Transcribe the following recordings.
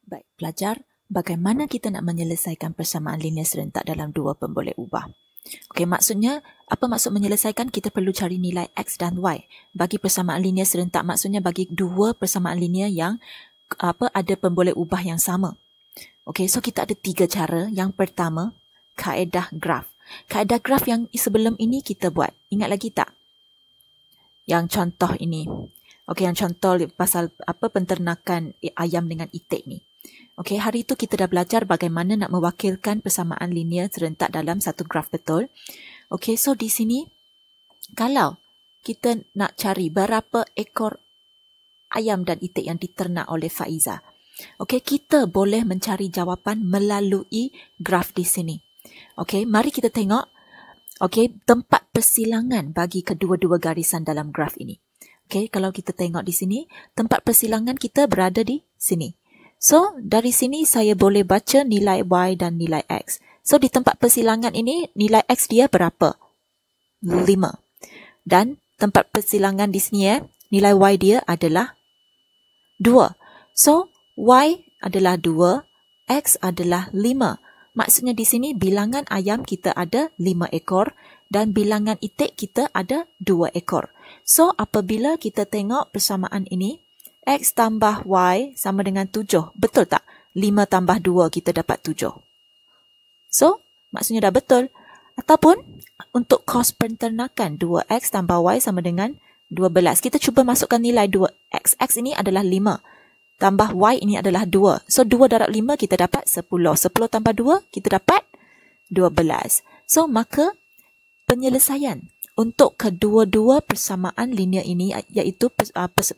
Baik, pelajar, bagaimana kita nak menyelesaikan persamaan linear serentak dalam dua pemboleh ubah? Okey, maksudnya, apa maksud menyelesaikan? Kita perlu cari nilai X dan Y. Bagi persamaan linear serentak, maksudnya bagi dua persamaan linear yang ada pemboleh ubah yang sama. Okey, so kita ada tiga cara. Yang pertama, kaedah graf. Kaedah graf yang sebelum ini kita buat. Ingat lagi tak? Yang contoh ini. Okey, yang contoh pasal penternakan ayam dengan itik ni. Okey, hari itu kita dah belajar bagaimana nak mewakilkan persamaan linear serentak dalam satu graf, betul? Okey, so di sini kalau kita nak cari berapa ekor ayam dan itik yang diternak oleh Faiza. Okey, kita boleh mencari jawapan melalui graf di sini. Okey, mari kita tengok tempat persilangan bagi kedua-dua garisan dalam graf ini. Okey, kalau kita tengok di sini, tempat persilangan kita berada di sini. So, dari sini saya boleh baca nilai Y dan nilai X. So, di tempat persilangan ini, nilai X dia berapa? 5. Dan tempat persilangan di sini, nilai Y dia adalah 2. So, Y adalah 2, X adalah 5. Maksudnya di sini bilangan ayam kita ada 5 ekor dan bilangan itik kita ada 2 ekor. So, apabila kita tengok persamaan ini, X tambah Y sama dengan 7. Betul tak? 5 tambah 2 kita dapat 7. So, maksudnya dah betul. Ataupun, untuk kos penternakan 2X tambah Y sama dengan 12. Kita cuba masukkan nilai 2X. X ini adalah 5. Tambah Y ini adalah 2. So, 2 darab 5 kita dapat 10. 10 tambah 2 kita dapat 12. So, maka penyelesaian untuk kedua-dua persamaan linear ini, iaitu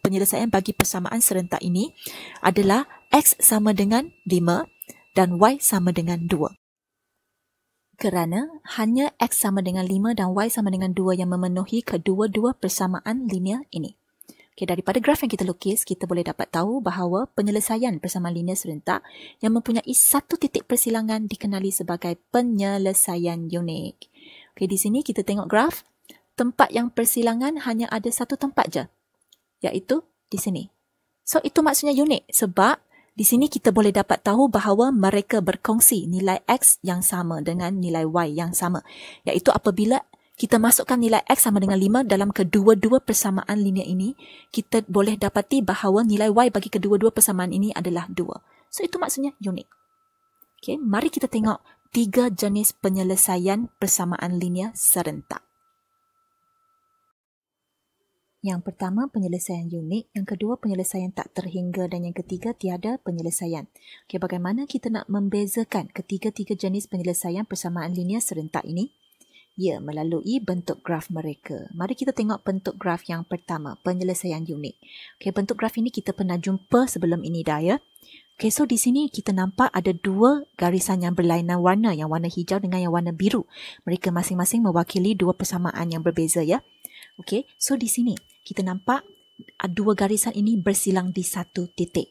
penyelesaian bagi persamaan serentak ini adalah X sama dengan 5 dan Y sama dengan 2. Kerana hanya X sama dengan 5 dan Y sama dengan 2 yang memenuhi kedua-dua persamaan linear ini. Okay, daripada graf yang kita lukis, kita boleh dapat tahu bahawa penyelesaian persamaan linear serentak yang mempunyai satu titik persilangan dikenali sebagai penyelesaian unik. Okay, di sini kita tengok graf. Tempat yang persilangan hanya ada satu tempat je, iaitu di sini. So, itu maksudnya unik sebab di sini kita boleh dapat tahu bahawa mereka berkongsi nilai X yang sama dengan nilai Y yang sama, iaitu apabila kita masukkan nilai X sama dengan 5 dalam kedua-dua persamaan linear ini, kita boleh dapati bahawa nilai Y bagi kedua-dua persamaan ini adalah 2. So, itu maksudnya unik. Okay, mari kita tengok 3 jenis penyelesaian persamaan linear serentak. Yang pertama, penyelesaian unik. Yang kedua, penyelesaian tak terhingga. Dan yang ketiga, tiada penyelesaian. Okey, bagaimana kita nak membezakan ketiga-tiga jenis penyelesaian persamaan linear serentak ini? Ya, melalui bentuk graf mereka. Mari kita tengok bentuk graf yang pertama, penyelesaian unik. Okey, bentuk graf ini kita pernah jumpa sebelum ini dah, ya. Okey, so di sini kita nampak ada dua garisan yang berlainan warna, yang warna hijau dengan yang warna biru. Mereka masing-masing mewakili dua persamaan yang berbeza, ya. Okey, so di sini kita nampak dua garisan ini bersilang di satu titik.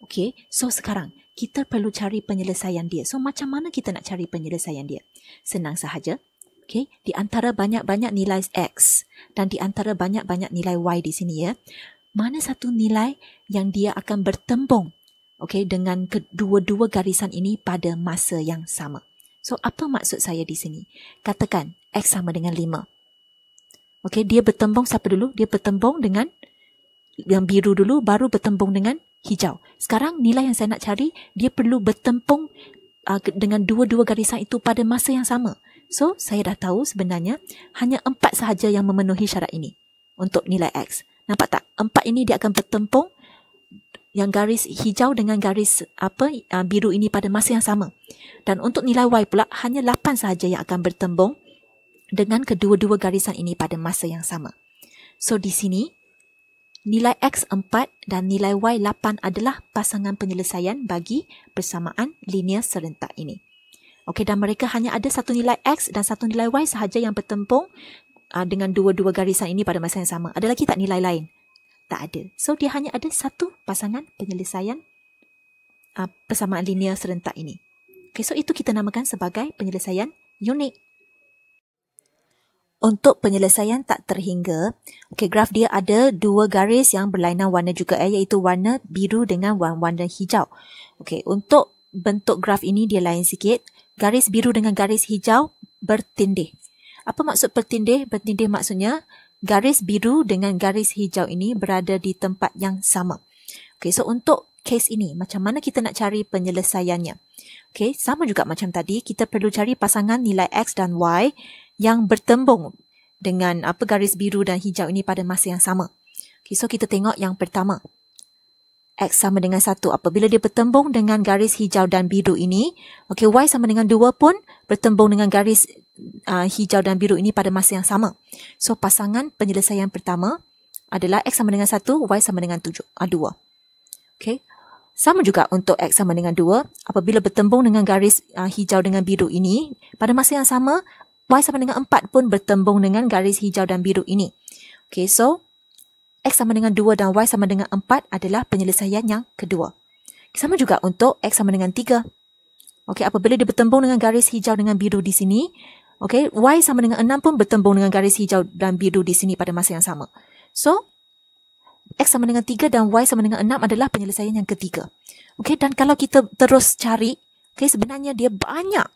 Okey, so sekarang kita perlu cari penyelesaian dia. So macam mana kita nak cari penyelesaian dia? Senang sahaja. Okey, di antara banyak-banyak nilai X dan di antara banyak-banyak nilai Y di sini, ya, mana satu nilai yang dia akan bertembung, okey, dengan kedua-dua garisan ini pada masa yang sama. So apa maksud saya di sini? Katakan X sama dengan 5. Okey, dia bertembung siapa dulu? Dia bertembung dengan yang biru dulu, baru bertembung dengan hijau. Sekarang nilai yang saya nak cari, dia perlu bertembung dengan dua-dua garisan itu pada masa yang sama. So, saya dah tahu sebenarnya hanya 4 sahaja yang memenuhi syarat ini untuk nilai X. Nampak tak? 4 ini dia akan bertembung yang garis hijau dengan garis biru ini pada masa yang sama. Dan untuk nilai Y pula, hanya 8 sahaja yang akan bertembung dengan kedua-dua garisan ini pada masa yang sama. So, di sini, nilai X 4 dan nilai Y 8 adalah pasangan penyelesaian bagi persamaan linear serentak ini. Okey, dan mereka hanya ada satu nilai X dan satu nilai Y sahaja yang bertembung dengan dua-dua garisan ini pada masa yang sama. Ada lagi tak nilai lain? Tak ada. So, dia hanya ada satu pasangan penyelesaian persamaan linear serentak ini. Okey, so itu kita namakan sebagai penyelesaian unik. untuk penyelesaian tak terhingga, graf dia ada dua garis yang berlainan warna juga, iaitu warna biru dengan warna hijau. Untuk bentuk graf ini dia lain sikit. Garis biru dengan garis hijau bertindih. Apa maksud bertindih? Bertindih maksudnya garis biru dengan garis hijau ini berada di tempat yang sama. So untuk case ini, macam mana kita nak cari penyelesaiannya? Sama juga macam tadi, kita perlu cari pasangan nilai X dan Y yang bertembung dengan garis biru dan hijau ini pada masa yang sama. So kita tengok yang pertama. X sama dengan 1. Apabila dia bertembung dengan garis hijau dan biru ini, Y sama dengan 2 pun bertembung dengan garis hijau dan biru ini pada masa yang sama. So pasangan penyelesaian pertama adalah X sama dengan 1, Y sama dengan 2. Sama juga untuk X sama dengan 2. Apabila bertembung dengan garis hijau dengan biru ini, pada masa yang sama, Y sama dengan 4 pun bertembung dengan garis hijau dan biru ini. So X sama dengan 2 dan Y sama dengan 4 adalah penyelesaian yang kedua. Sama juga untuk X sama dengan 3. Apabila dia bertembung dengan garis hijau dengan biru di sini, Y sama dengan 6 pun bertembung dengan garis hijau dan biru di sini pada masa yang sama. So X sama dengan 3 dan Y sama dengan 6 adalah penyelesaian yang ketiga. Dan kalau kita terus cari, sebenarnya dia banyak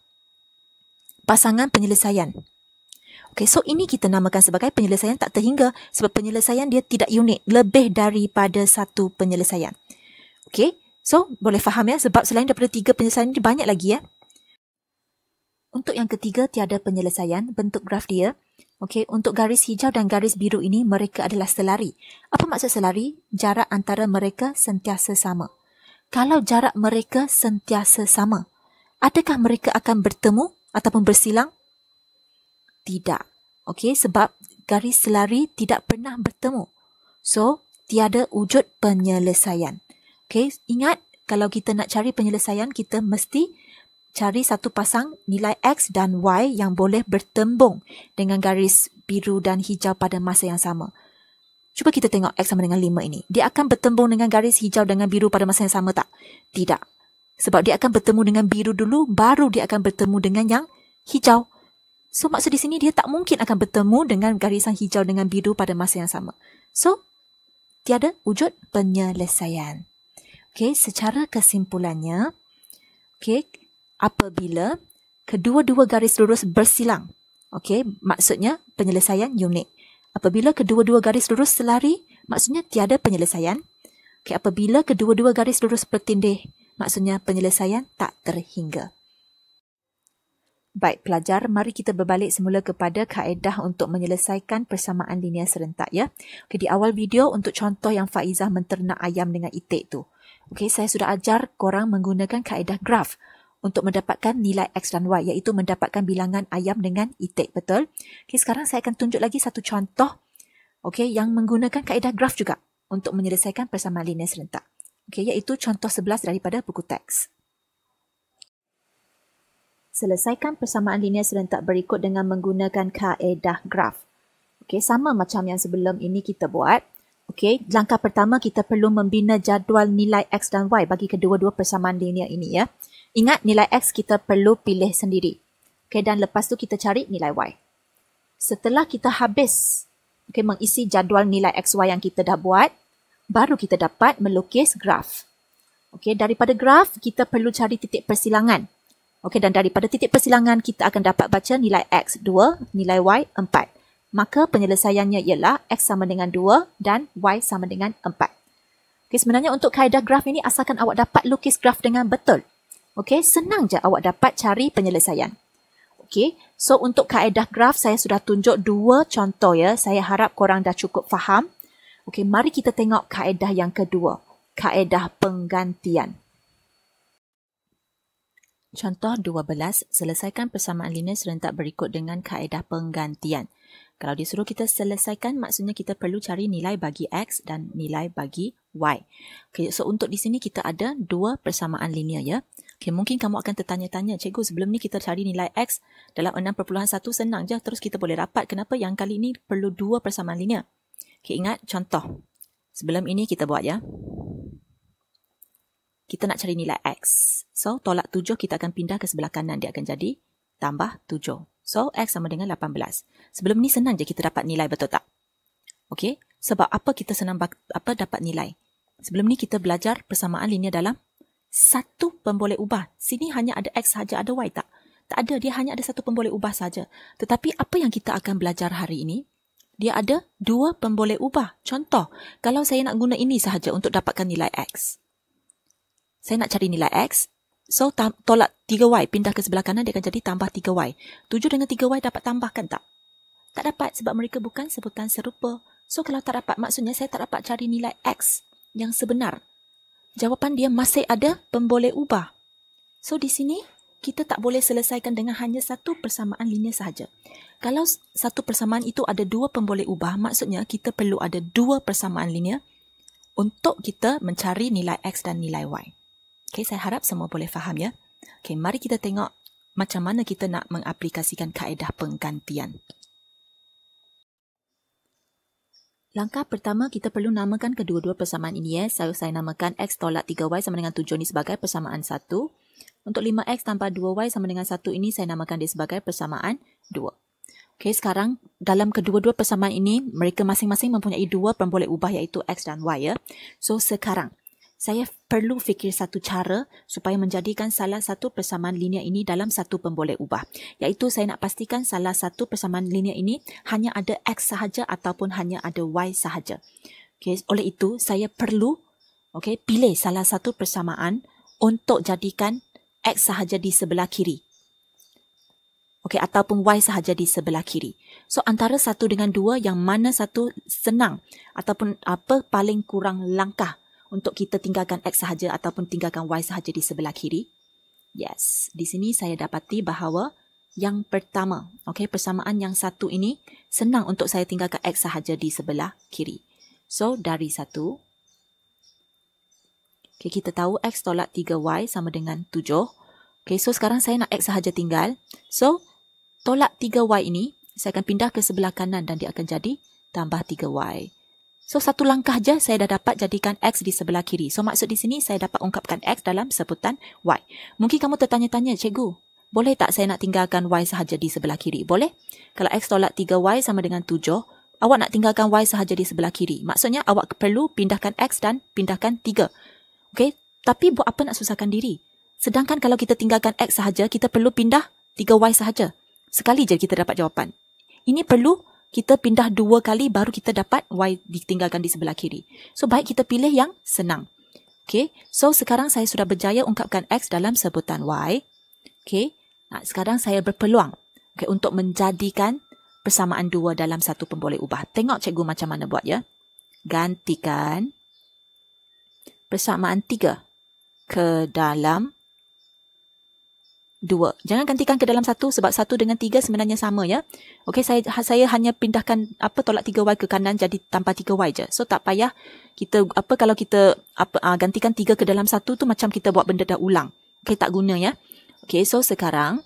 pasangan penyelesaian. So ini kita namakan sebagai penyelesaian tak terhingga sebab penyelesaian dia tidak unik, lebih daripada satu penyelesaian. So boleh faham ya, sebab selain daripada 3 penyelesaian dia banyak lagi ya. Untuk yang ketiga, tiada penyelesaian, bentuk graf dia. Untuk garis hijau dan garis biru ini, mereka adalah selari. Apa maksud selari? Jarak antara mereka sentiasa sama. Kalau jarak mereka sentiasa sama, adakah mereka akan bertemu ataupun bersilang? Tidak. Sebab garis selari tidak pernah bertemu. So, tiada wujud penyelesaian. Ingat, kalau kita nak cari penyelesaian, kita mesti cari satu pasang nilai X dan Y yang boleh bertembung dengan garis biru dan hijau pada masa yang sama. Cuba kita tengok X sama dengan 5 ini. Dia akan bertembung dengan garis hijau dengan biru pada masa yang sama tak? Tidak. Sebab dia akan bertemu dengan biru dulu, baru dia akan bertemu dengan yang hijau. So maksud di sini dia tak mungkin akan bertemu dengan garisan hijau dengan biru pada masa yang sama. So, tiada wujud penyelesaian. Secara kesimpulannya, apabila kedua-dua garis lurus bersilang, maksudnya penyelesaian unik. Apabila kedua-dua garis lurus selari, maksudnya tiada penyelesaian. Apabila kedua-dua garis lurus bertindih, maksudnya penyelesaian tak terhingga. Baik pelajar, mari kita berbalik semula kepada kaedah untuk menyelesaikan persamaan linear serentak ya. Di awal video untuk contoh yang Faizah menternak ayam dengan itik tu. Saya sudah ajar korang menggunakan kaedah graf untuk mendapatkan nilai X dan Y, iaitu mendapatkan bilangan ayam dengan itik, betul? Sekarang saya akan tunjuk lagi satu contoh yang menggunakan kaedah graf juga untuk menyelesaikan persamaan linear serentak. Iaitu contoh 11 daripada buku teks. Selesaikan persamaan linear serentak berikut dengan menggunakan kaedah graf. Sama macam yang sebelum ini kita buat. Langkah pertama kita perlu membina jadual nilai X dan Y bagi kedua-dua persamaan linear ini ya. Ingat nilai X kita perlu pilih sendiri. Dan lepas tu kita cari nilai Y. Setelah kita habis mengisi jadual nilai XY yang kita dah buat, baru kita dapat melukis graf. Daripada graf kita perlu cari titik persilangan. Dan daripada titik persilangan kita akan dapat baca nilai X 2, nilai Y 4. Maka penyelesaiannya ialah X sama dengan 2 dan Y sama dengan 4. Sebenarnya untuk kaedah graf ini asalkan awak dapat lukis graf dengan betul. Senang je awak dapat cari penyelesaian. So untuk kaedah graf saya sudah tunjuk 2 contoh ya. Saya harap korang dah cukup faham. Mari kita tengok kaedah yang kedua. Kaedah penggantian. Contoh 12, selesaikan persamaan linear serentak berikut dengan kaedah penggantian. Kalau disuruh kita selesaikan, maksudnya kita perlu cari nilai bagi X dan nilai bagi Y. So untuk di sini kita ada 2 persamaan linear ya. Mungkin kamu akan tertanya-tanya, cikgu sebelum ni kita cari nilai X dalam 6.1 senang je, terus kita boleh dapat. Kenapa yang kali ini perlu 2 persamaan linear? Ingat contoh. Sebelum ini kita buat ya. Kita nak cari nilai X. So, tolak 7 kita akan pindah ke sebelah kanan. Dia akan jadi tambah 7. So, X sama dengan 18. Sebelum ni senang je kita dapat nilai, betul tak? Okey, sebab apa kita senang dapat nilai? Sebelum ni kita belajar persamaan linear dalam satu pemboleh ubah. Sini hanya ada X saja, ada Y tak? Tak ada, dia hanya ada satu pemboleh ubah saja. Tetapi apa yang kita akan belajar hari ini? Dia ada dua pemboleh ubah. Contoh, kalau saya nak guna ini sahaja untuk dapatkan nilai X. Saya nak cari nilai X. So, tolak 3Y, pindah ke sebelah kanan, dia akan jadi tambah 3Y. 7 dengan 3Y dapat tambahkan tak? Tak dapat sebab mereka bukan sebutan serupa. So, kalau tak dapat, maksudnya saya tak dapat cari nilai X yang sebenar. Jawapan dia masih ada pemboleh ubah. So, di sini, kita tak boleh selesaikan dengan hanya satu persamaan linear sahaja. Kalau satu persamaan itu ada dua pemboleh ubah, maksudnya kita perlu ada dua persamaan linear untuk kita mencari nilai X dan nilai Y. Okay, saya harap semua boleh faham ya. Okay, mari kita tengok macam mana kita nak mengaplikasikan kaedah penggantian. Langkah pertama, kita perlu namakan kedua-dua persamaan ini. Saya namakan X tolak 3Y sama dengan 7 ini sebagai persamaan 1. Untuk 5X tambah 2Y sama dengan 1 ini, saya namakan dia sebagai persamaan 2. Okay, sekarang dalam kedua-dua persamaan ini, mereka masing-masing mempunyai dua pemboleh ubah iaitu X dan Y ya. So, sekarang saya perlu fikir satu cara supaya menjadikan salah satu persamaan linear ini dalam satu pemboleh ubah. Iaitu saya nak pastikan salah satu persamaan linear ini hanya ada X sahaja ataupun hanya ada Y sahaja. Okay, oleh itu, saya perlu pilih salah satu persamaan untuk jadikan X sahaja di sebelah kiri. Ataupun Y sahaja di sebelah kiri. So, antara 1 dengan 2, yang mana satu senang ataupun apa paling kurang langkah untuk kita tinggalkan X sahaja ataupun tinggalkan Y sahaja di sebelah kiri? Yes, di sini saya dapati bahawa yang pertama, persamaan yang satu ini senang untuk saya tinggalkan X sahaja di sebelah kiri. So, dari 1, kita tahu X tolak 3Y sama dengan 7. So sekarang saya nak X sahaja tinggal. So, tolak 3Y ini, saya akan pindah ke sebelah kanan dan dia akan jadi tambah 3Y. So, satu langkah je saya dah dapat jadikan X di sebelah kiri. So, maksud di sini saya dapat ungkapkan X dalam sebutan Y. Mungkin kamu tertanya-tanya, cikgu, boleh tak saya nak tinggalkan Y sahaja di sebelah kiri? Boleh. Kalau X tolak 3Y sama dengan 7, awak nak tinggalkan Y sahaja di sebelah kiri. Maksudnya, awak perlu pindahkan X dan pindahkan 3. Tapi buat apa nak susahkan diri? Sedangkan kalau kita tinggalkan X sahaja, kita perlu pindah 3Y sahaja. Sekali je kita dapat jawapan. Ini perlu kita pindah 2 kali baru kita dapat Y ditinggalkan di sebelah kiri. So, baik kita pilih yang senang. So sekarang saya sudah berjaya ungkapkan X dalam sebutan Y. Sekarang saya berpeluang untuk menjadikan persamaan 2 dalam satu pemboleh ubah. Tengok cikgu macam mana buat ya. Gantikan persamaan 3 ke dalam 2. Jangan gantikan ke dalam 1 sebab 1 dengan 3 sebenarnya sama ya. Saya hanya pindahkan tolak 3Y ke kanan jadi tanpa 3Y je. So tak payah kita kalau kita gantikan 3 ke dalam 1 tu macam kita buat benda dah ulang. Tak guna ya. So sekarang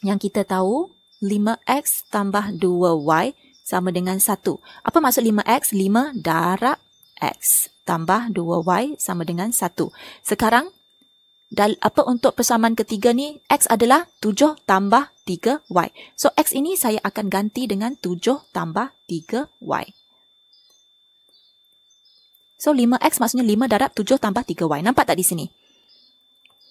yang kita tahu 5X tambah 2Y sama dengan 1. Apa maksud 5X? 5 darab X tambah 2Y sama dengan 1. Sekarang untuk persamaan ketiga ni, X adalah 7 tambah 3Y. So, X ini saya akan ganti dengan 7 tambah 3Y. So, 5X maksudnya 5 darab 7 tambah 3Y. Nampak tak di sini?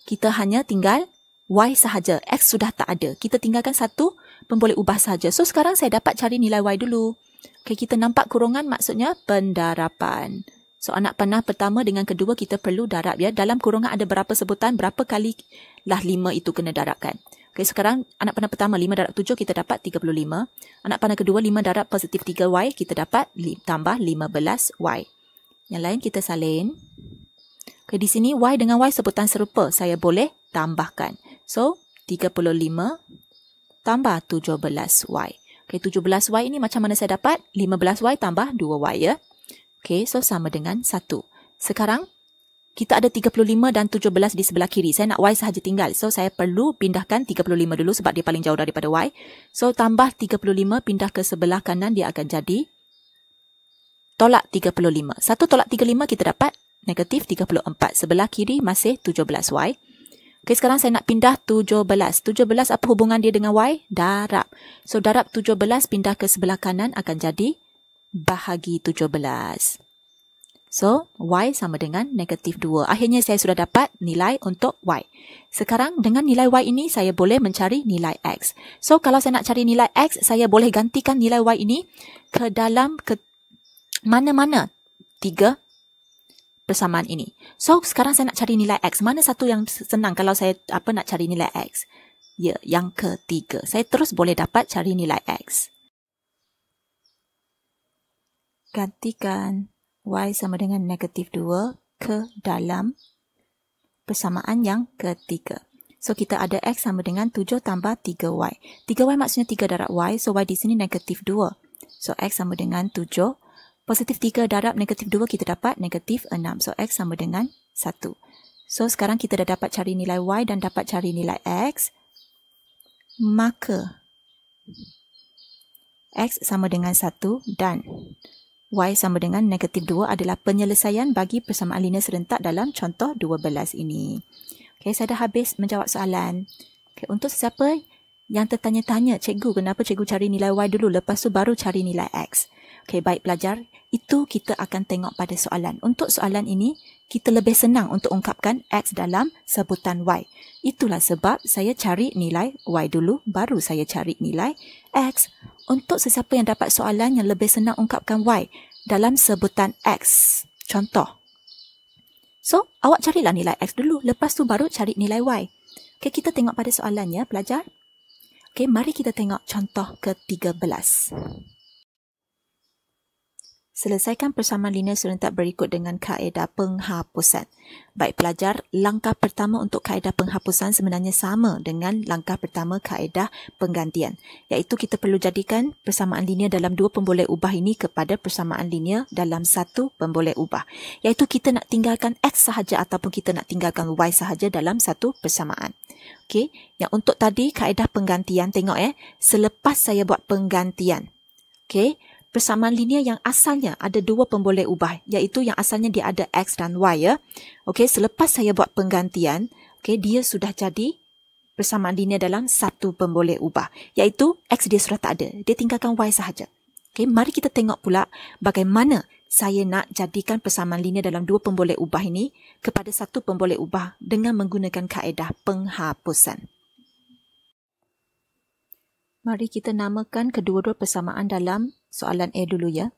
Kita hanya tinggal Y sahaja. X sudah tak ada. Kita tinggalkan satu pemboleh ubah sahaja. So, sekarang saya dapat cari nilai Y dulu. Kita nampak kurungan maksudnya pendarapan. So, anak panah pertama dengan kedua kita perlu darab ya. Dalam kurungan ada berapa sebutan, berapa kali lah 5 itu kena darabkan. Sekarang anak panah pertama 5 darab 7 kita dapat 35. Anak panah kedua 5 darab positif 3Y kita dapat tambah 15Y. Yang lain kita salin. Di sini Y dengan Y sebutan serupa. Saya boleh tambahkan. So, 35 tambah 17Y. 17Y ini macam mana saya dapat? 15Y tambah 2Y ya. So sama dengan 1. Sekarang, kita ada 35 dan 17 di sebelah kiri. Saya nak Y sahaja tinggal. So, saya perlu pindahkan 35 dulu sebab dia paling jauh daripada Y. So, tambah 35 pindah ke sebelah kanan, dia akan jadi tolak 35. 1 tolak 35 kita dapat negatif 34. Sebelah kiri masih 17Y. Okay, sekarang saya nak pindah 17. 17 apa hubungan dia dengan Y? Darab. So, darab 17 pindah ke sebelah kanan akan jadi bahagi 17. So, Y sama dengan negatif 2. Akhirnya saya sudah dapat nilai untuk Y. Sekarang dengan nilai Y ini, saya boleh mencari nilai X. So, kalau saya nak cari nilai X, saya boleh gantikan nilai Y ini ke dalam mana-mana 3 persamaan ini. So, sekarang saya nak cari nilai X. Mana satu yang senang kalau saya nak cari nilai X? Ya, yang ketiga. Saya terus boleh dapat cari nilai X. Gantikan Y sama dengan negatif 2 ke dalam persamaan yang ketiga. So, kita ada X sama dengan 7 tambah 3Y. 3Y maksudnya 3 darab Y. So, Y di sini negatif 2. So, X sama dengan 7. Positif 3 darab negatif 2, kita dapat negatif 6. So, X sama dengan 1. So, sekarang kita dah dapat cari nilai Y dan dapat cari nilai X. Maka, X sama dengan 1 dan Y sama dengan negatif 2 adalah penyelesaian bagi persamaan linear serentak dalam contoh 12 ini. Okay, saya dah habis menjawab soalan. Okay, untuk sesiapa yang tertanya-tanya, cikgu, kenapa cikgu cari nilai Y dulu, lepas tu baru cari nilai X? Okay, baik pelajar, itu kita akan tengok pada soalan. Untuk soalan ini, kita lebih senang untuk ungkapkan X dalam sebutan Y. Itulah sebab saya cari nilai Y dulu, baru saya cari nilai X. Untuk sesiapa yang dapat soalan yang lebih senang ungkapkan Y dalam sebutan X. Contoh. So, awak carilah nilai X dulu, lepas tu baru cari nilai Y. Okay, kita tengok pada soalannya, pelajar. Okay, mari kita tengok contoh ke-13. Selesaikan persamaan linear serentak berikut dengan kaedah penghapusan. Baik pelajar, langkah pertama untuk kaedah penghapusan sebenarnya sama dengan langkah pertama kaedah penggantian. Iaitu kita perlu jadikan persamaan linear dalam dua pemboleh ubah ini kepada persamaan linear dalam satu pemboleh ubah. Iaitu kita nak tinggalkan X sahaja ataupun kita nak tinggalkan Y sahaja dalam satu persamaan. Okey, yang untuk tadi kaedah penggantian, tengok selepas saya buat penggantian. Okey, persamaan linear yang asalnya ada dua pemboleh ubah, iaitu yang asalnya dia ada X dan Y ya. Okey, selepas saya buat penggantian, okey, dia sudah jadi persamaan linear dalam satu pemboleh ubah, iaitu X dia sudah tak ada, dia tinggalkan Y sahaja. Okey, mari kita tengok pula bagaimana saya nak jadikan persamaan linear dalam dua pemboleh ubah ini kepada satu pemboleh ubah dengan menggunakan kaedah penghapusan. Mari kita namakan kedua-dua persamaan dalam soalan A dulu ya.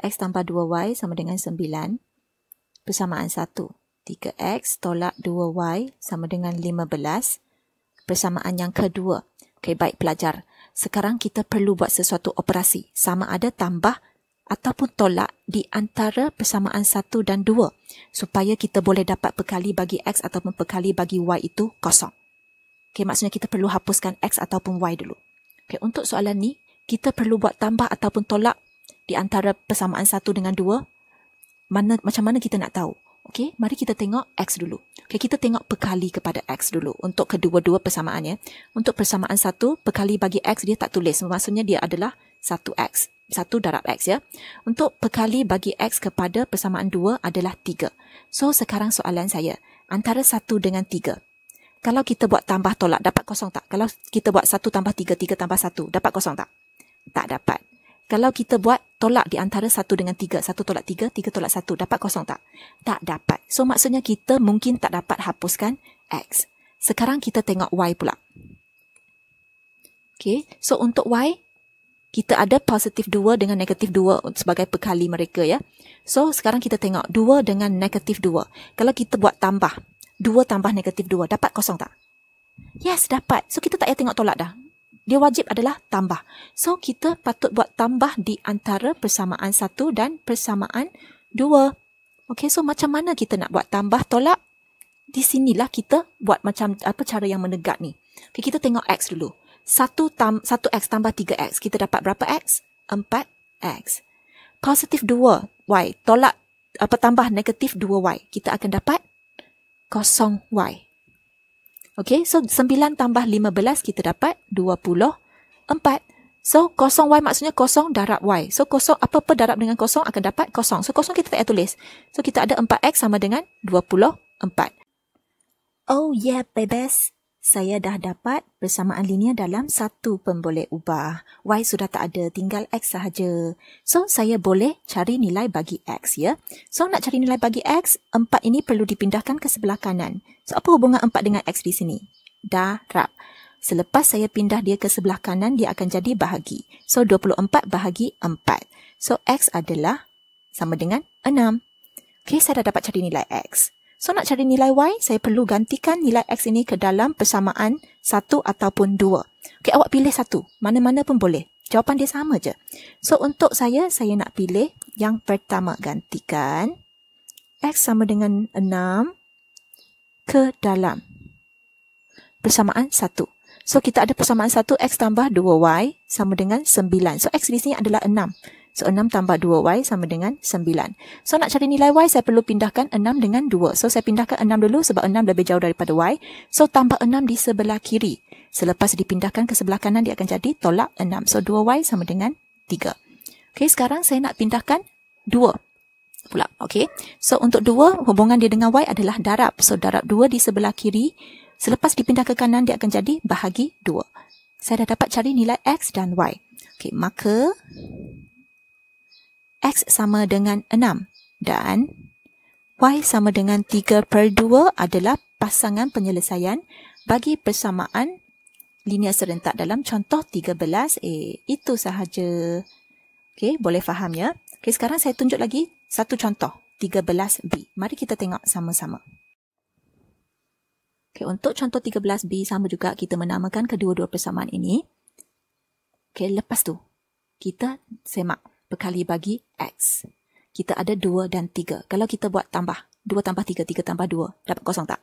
X tambah 2Y sama dengan 9. Persamaan 1. 3X tolak 2Y sama dengan 15. Persamaan yang kedua. Okey, baik pelajar. Sekarang kita perlu buat sesuatu operasi. Sama ada tambah ataupun tolak di antara persamaan 1 dan 2. Supaya kita boleh dapat perkali bagi X ataupun perkali bagi Y itu kosong. Okay, maksudnya kita perlu hapuskan X ataupun Y dulu. Okay, untuk soalan ni, kita perlu buat tambah ataupun tolak di antara persamaan 1 dengan 2. Macam mana kita nak tahu? Okay, mari kita tengok X dulu. Okay, kita tengok perkali kepada X dulu untuk kedua-dua persamaan ya. Untuk persamaan 1, perkali bagi X dia tak tulis. Maksudnya dia adalah 1X. 1 darab X ya. Untuk perkali bagi X kepada persamaan 2 adalah 3. So, sekarang soalan saya. Antara 1 dengan 3. Kalau kita buat tambah tolak, dapat kosong tak? Kalau kita buat 1 tambah 3, 3 tambah 1, dapat kosong tak? Tak dapat. Kalau kita buat tolak di antara 1 dengan 3, 1 tolak 3, 3 tolak 1, dapat kosong tak? Tak dapat. So, maksudnya kita mungkin tak dapat hapuskan X. Sekarang kita tengok Y pula. Okay, so untuk Y, kita ada positif 2 dengan negatif 2 sebagai perkali mereka ya. So, sekarang kita tengok 2 dengan negatif 2. Kalau kita buat tambah, 2 tambah negatif 2, dapat kosong tak? Yes, dapat. So, kita tak payah tengok tolak dah. Dia wajib adalah tambah. So, kita patut buat tambah di antara persamaan 1 dan persamaan 2. Okay, so macam mana kita nak buat tambah tolak? Di sinilah kita buat macam apa cara yang menegak ni. Okay, kita tengok X dulu. 1X tambah 3X. Kita dapat berapa X? 4X. Positif 2Y. Tolak tambah negatif 2Y. Kita akan dapat 0Y. Okey, so 9 tambah 15 kita dapat 24. So 0Y maksudnya 0 darab Y. So 0 apa-apa darab dengan 0 akan dapat 0. So 0 kita tak payah tulis. So kita ada 4X sama dengan 24. Oh yeah, bebes. Saya dah dapat persamaan linear dalam satu pemboleh ubah. Y sudah tak ada, tinggal X sahaja. So, saya boleh cari nilai bagi X, ya. So, nak cari nilai bagi X, 4 ini perlu dipindahkan ke sebelah kanan. So, apa hubungan 4 dengan X di sini? Darab. Selepas saya pindah dia ke sebelah kanan, dia akan jadi bahagi. So, 24 bahagi 4. So, X adalah sama dengan 6. Okey, saya dah dapat cari nilai X. So, nak cari nilai Y, saya perlu gantikan nilai X ini ke dalam persamaan 1 ataupun 2. Okey, awak pilih satu. Mana-mana pun boleh. Jawapan dia sama je. So, untuk saya nak pilih yang pertama. Gantikan X sama dengan 6 ke dalam persamaan 1. So, kita ada persamaan 1, X tambah 2Y sama dengan 9. So, X di sini adalah 6. So, 6 tambah 2Y sama dengan 9. So, nak cari nilai Y, saya perlu pindahkan 6 dengan 2. So, saya pindahkan 6 dulu sebab 6 lebih jauh daripada Y. So, tambah 6 di sebelah kiri. Selepas dipindahkan ke sebelah kanan, dia akan jadi tolak 6. So, 2Y sama dengan 3. Okey, sekarang saya nak pindahkan 2 pula. Okey, so untuk 2, hubungan dia dengan Y adalah darab. So, darab 2 di sebelah kiri. Selepas dipindah ke kanan, dia akan jadi bahagi 2. Saya dah dapat cari nilai X dan Y. Okey, maka X sama dengan 6 dan Y sama dengan 3/2 adalah pasangan penyelesaian bagi persamaan linear serentak dalam contoh 13A. Itu sahaja. Okey, boleh faham ya? Okey, sekarang saya tunjuk lagi satu contoh, 13B. Mari kita tengok sama-sama. Okey, untuk contoh 13B sama juga kita menamakan kedua-dua persamaan ini. Okey, lepas tu kita semak berkali bagi X. Kita ada 2 dan 3. Kalau kita buat tambah, 2 tambah 3, 3 tambah 2, dapat kosong tak?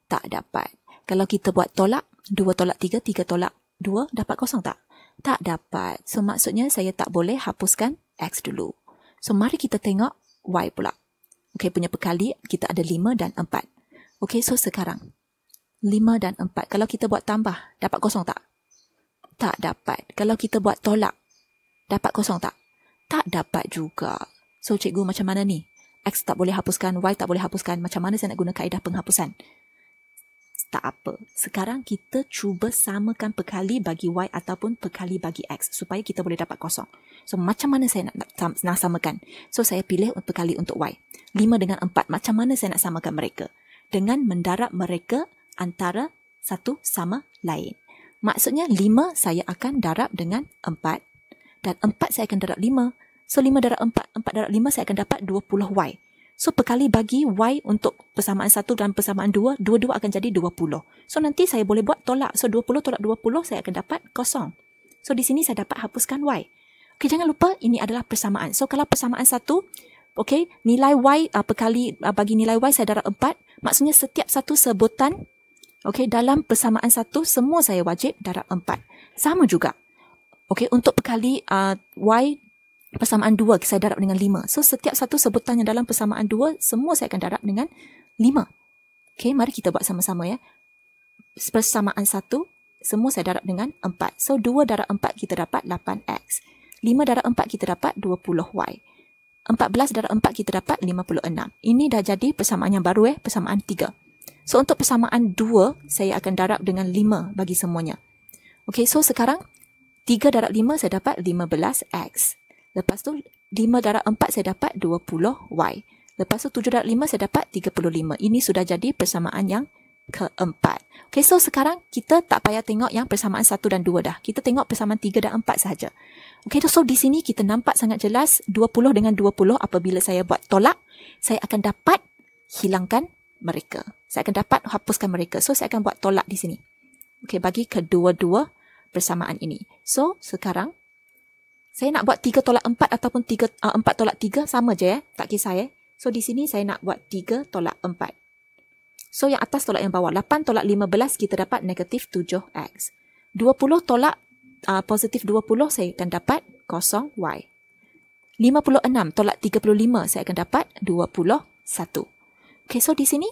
Tak dapat. Kalau kita buat tolak, 2 tolak 3, 3 tolak 2, dapat kosong tak? Tak dapat. So, maksudnya saya tak boleh hapuskan X dulu. So, mari kita tengok Y pula. Okey, punya perkali, kita ada 5 dan 4. Okey, so sekarang 5 dan 4. Kalau kita buat tambah, dapat kosong tak? Tak dapat. Kalau kita buat tolak, dapat kosong tak? Tak dapat juga. So, cikgu macam mana ni? X tak boleh hapuskan, Y tak boleh hapuskan. Macam mana saya nak guna kaedah penghapusan? Tak apa. Sekarang kita cuba samakan perkali bagi Y ataupun perkali bagi X supaya kita boleh dapat kosong. So, macam mana saya nak samakan? So, saya pilih perkali untuk Y. 5 dengan 4. Macam mana saya nak samakan mereka? Dengan mendarab mereka antara satu sama lain. Maksudnya 5 saya akan darab dengan 4 dan 4 saya akan darab 5. So, 5 darab 4, 4 darab 5 saya akan dapat 20Y. So, perkali bagi Y untuk persamaan 1 dan persamaan 2, dua-dua akan jadi 20. So, nanti saya boleh buat tolak. So, 20 tolak 20 saya akan dapat kosong. So, di sini saya dapat hapuskan Y. Okey, jangan lupa ini adalah persamaan. So, kalau persamaan 1, okey, nilai Y perkali bagi nilai Y saya darab 4. Maksudnya setiap satu sebutan, okey, dalam persamaan 1 semua saya wajib darab 4. Sama juga. Okey, untuk perkali Y persamaan 2 saya darab dengan 5. So, setiap satu sebutan yang dalam persamaan 2 semua saya akan darab dengan 5. Okey, mari kita buat sama-sama ya. Persamaan 1 semua saya darab dengan 4. So, 2 darab 4 kita dapat 8X. 5 darab 4 kita dapat 20Y. 14 darab 4 kita dapat 56. Ini dah jadi persamaan yang baru persamaan 3. So, untuk persamaan 2 saya akan darab dengan 5 bagi semuanya. Okey, so sekarang 3 darab 5 saya dapat 15X. Lepas tu 5 darab 4 saya dapat 20Y. Lepas tu 7 darab 5 saya dapat 35. Ini sudah jadi persamaan yang keempat. Okey, so sekarang kita tak payah tengok yang persamaan 1 dan 2 dah. Kita tengok persamaan 3 dan 4 sahaja. Okey, so di sini kita nampak sangat jelas 20 dengan 20 apabila saya buat tolak, saya akan dapat hilangkan mereka. Saya akan dapat hapuskan mereka. So, saya akan buat tolak di sini. Okey, bagi kedua-dua persamaan ini. So, sekarang saya nak buat 3 tolak 4 ataupun 4 tolak 3 sama je tak kisah So, di sini saya nak buat 3 tolak 4. So, yang atas tolak yang bawah. 8 tolak 15 kita dapat negatif 7X. 20 tolak positif 20 saya akan dapat 0Y. 56 tolak 35 saya akan dapat 21. Okey, so di sini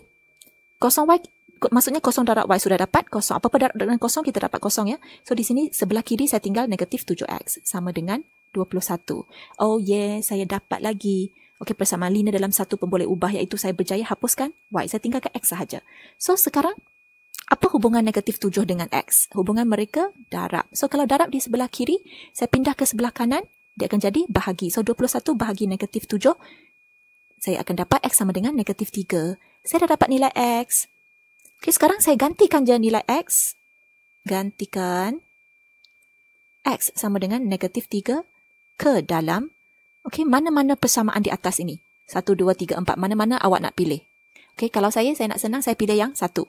0Y maksudnya 0 darab Y sudah dapat 0. Apa-apa darab dengan 0 kita dapat 0 ya. So di sini sebelah kiri saya tinggal negatif 7X sama dengan 21. Oh yeah, saya dapat lagi Okey, persamaan linear dalam satu pemboleh ubah iaitu saya berjaya hapuskan Y. Saya tinggalkan X sahaja. So, sekarang apa hubungan negatif 7 dengan X? Hubungan mereka darab. So, kalau darab di sebelah kiri, saya pindah ke sebelah kanan, dia akan jadi bahagi. So, 21 bahagi negatif 7, saya akan dapat X sama dengan negatif 3. Saya dah dapat nilai X. Okey, sekarang saya gantikan je nilai X. Gantikan X sama dengan negatif 3 ke dalam, okey, mana-mana persamaan di atas ini. 1, 2, 3, 4. Mana-mana awak nak pilih. Okey, kalau saya nak senang, saya pilih yang 1.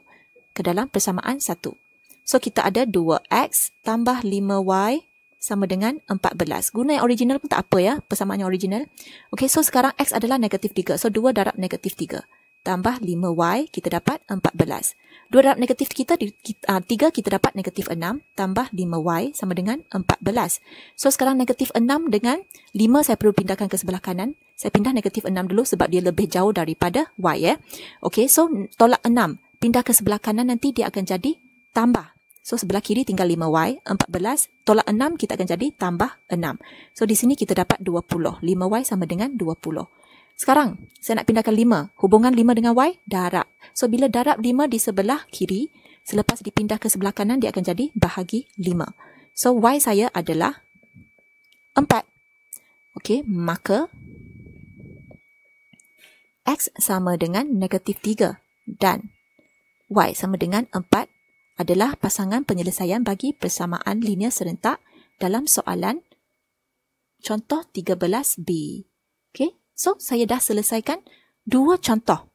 Ke dalam persamaan 1. So, kita ada 2X tambah 5Y sama dengan 14. Guna yang original pun tak apa ya, persamaan yang original. Okey, so sekarang X adalah negatif 3. So, 2 darab negatif 3. Tambah 5Y, kita dapat 14. 2 darab negatif 3, kita dapat negatif 6. Tambah 5Y sama dengan 14. So, sekarang negatif 6 dengan 5 saya perlu pindahkan ke sebelah kanan. Saya pindah negatif 6 dulu sebab dia lebih jauh daripada Y ya. Okey, so tolak 6. Pindah ke sebelah kanan nanti dia akan jadi tambah. So, sebelah kiri tinggal 5Y. 14 tolak 6 kita akan jadi tambah 6. So, di sini kita dapat 20. 5Y sama dengan 20. Sekarang, saya nak pindahkan 5. Hubungan 5 dengan Y, darab. So, bila darab 5 di sebelah kiri, selepas dipindah ke sebelah kanan, dia akan jadi bahagi 5. So, Y saya adalah 4. Okey, maka X sama dengan negatif 3 dan Y sama dengan 4 adalah pasangan penyelesaian bagi persamaan linear serentak dalam soalan contoh 13B. Okey, so saya dah selesaikan 2 contoh.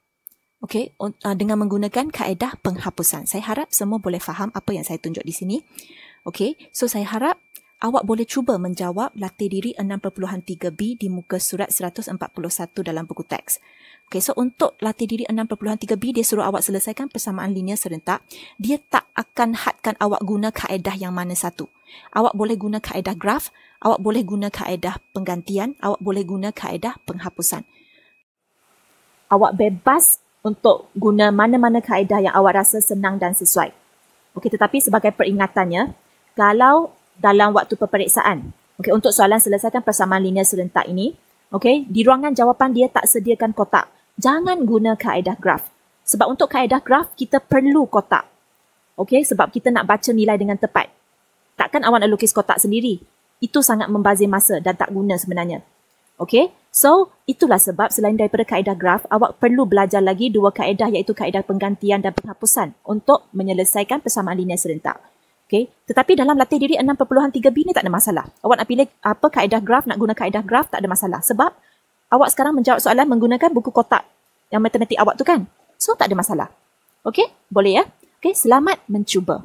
Okey, dengan menggunakan kaedah penghapusan. Saya harap semua boleh faham apa yang saya tunjuk di sini. Okey, so saya harap awak boleh cuba menjawab latih diri 6.3B di muka surat 141 dalam buku teks. Okey, so untuk latih diri 6.3B, dia suruh awak selesaikan persamaan linear serentak. Dia tak akan hadkan awak guna kaedah yang mana satu. Awak boleh guna kaedah graf, awak boleh guna kaedah penggantian, awak boleh guna kaedah penghapusan. Awak bebas untuk guna mana-mana kaedah yang awak rasa senang dan sesuai. Okey, tetapi sebagai peringatannya, kalau dalam waktu peperiksaan, okey, untuk soalan selesaikan persamaan linear serentak ini, okey, di ruangan jawapan dia tak sediakan kotak. Jangan guna kaedah graf. Sebab untuk kaedah graf, kita perlu kotak. Okey, sebab kita nak baca nilai dengan tepat. Takkan awak nak lukis kotak sendiri. Itu sangat membazir masa dan tak guna sebenarnya. Okey, so itulah sebab selain daripada kaedah graf, awak perlu belajar lagi 2 kaedah iaitu kaedah penggantian dan penghapusan untuk menyelesaikan persamaan linear serentak. Okey, tetapi dalam latih diri 6.3B ni tak ada masalah. Awak nak pilih apa kaedah graf, nak guna kaedah graf, tak ada masalah. Sebab awak sekarang menjawab soalan menggunakan buku kotak yang matematik awak tu kan. So, tak ada masalah. Okey, boleh ya? Okey, selamat mencuba.